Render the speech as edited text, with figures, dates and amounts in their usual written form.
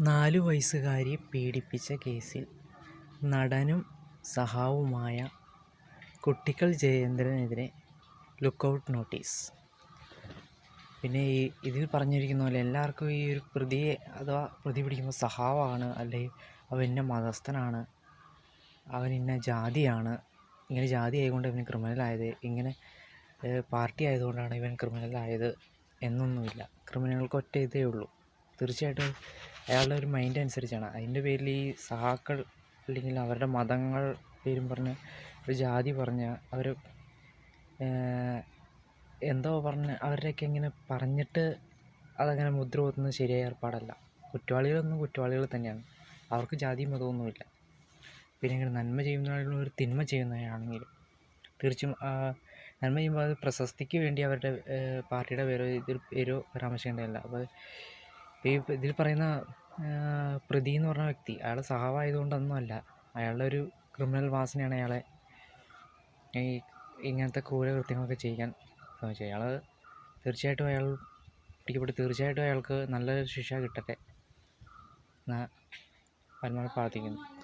4 വയസ്സുകാരിയെ പീഡിപ്പിച്ച കേസിൽ നടനും സഖാവുമായ കുട്ടിക്കൽ ജയേന്ദ്രനെതിരെ ലുക്കൗട്ട് നോട്ടീസ്. പിന്നെ ഇതിൽ പറഞ്ഞിരിക്കുന്ന പോലെ എല്ലാവർക്കും ഈ ഒരു പ്രതിയെ അഥവാ പ്രതി പിടിക്കുമ്പോൾ സഖാവാണ്, അല്ലെങ്കിൽ അവൻ ഇന്ന മതസ്ഥനാണ്, അവൻ ഇന്ന ജാതിയാണ്, ഇങ്ങനെ ജാതി ആയതുകൊണ്ട് ഇവൻ ക്രിമിനലായത്, ഇങ്ങനെ പാർട്ടി ആയതുകൊണ്ടാണ് ഇവൻ ക്രിമിനലായത് എന്നൊന്നുമില്ല. ക്രിമിനലുകൾക്ക് ഒറ്റ ഇതേ ഉള്ളൂ, തീർച്ചയായിട്ടും അയാളുടെ ഒരു മൈൻഡ് അനുസരിച്ചാണ്. അതിൻ്റെ പേരിൽ ഈ സഹാക്കൾ അല്ലെങ്കിൽ അവരുടെ മതങ്ങൾ പേരും പറഞ്ഞ് ഒരു ജാതി പറഞ്ഞ് അവർ എന്തോ പറഞ്ഞ് അവരുടെയൊക്കെ ഇങ്ങനെ പറഞ്ഞിട്ട് അതങ്ങനെ മുദ്ര കുത്തുന്നത് ശരിയായ ഏർപ്പാടല്ല. കുറ്റവാളികളൊന്നും കുറ്റവാളികൾ തന്നെയാണ്, അവർക്ക് ജാതിയും മതമൊന്നുമില്ല. പിന്നെ ഇങ്ങനെ നന്മ ചെയ്യുന്നതാണെങ്കിലും ഒരു തിന്മ ചെയ്യുന്നതാണെങ്കിലും തീർച്ചയായും നന്മ ചെയ്യുമ്പോൾ അത് പ്രശസ്തിക്ക് വേണ്ടി അവരുടെ പാർട്ടിയുടെ പേരോ പരാമർശിക്കേണ്ടതല്ല. അപ്പോൾ ഇതിൽ പറയുന്ന പ്രതി എന്ന് പറഞ്ഞ വ്യക്തി അയാൾ സഹാവായതുകൊണ്ടൊന്നുമല്ല, അയാളുടെ ഒരു ക്രിമിനൽ വാസനയാണ് അയാളെ ഇങ്ങനത്തെ ക്രൂരകൃത്യങ്ങളൊക്കെ ചെയ്യാൻ ശ്രമിച്ചത്. അയാൾ തീർച്ചയായിട്ടും പിടിക്കപ്പെട്ട് തീർച്ചയായിട്ടും അയാൾക്ക് നല്ലൊരു ശിക്ഷ കിട്ടട്ടെ എന്ന് പരമാവധി പ്രാർത്ഥിക്കുന്നു.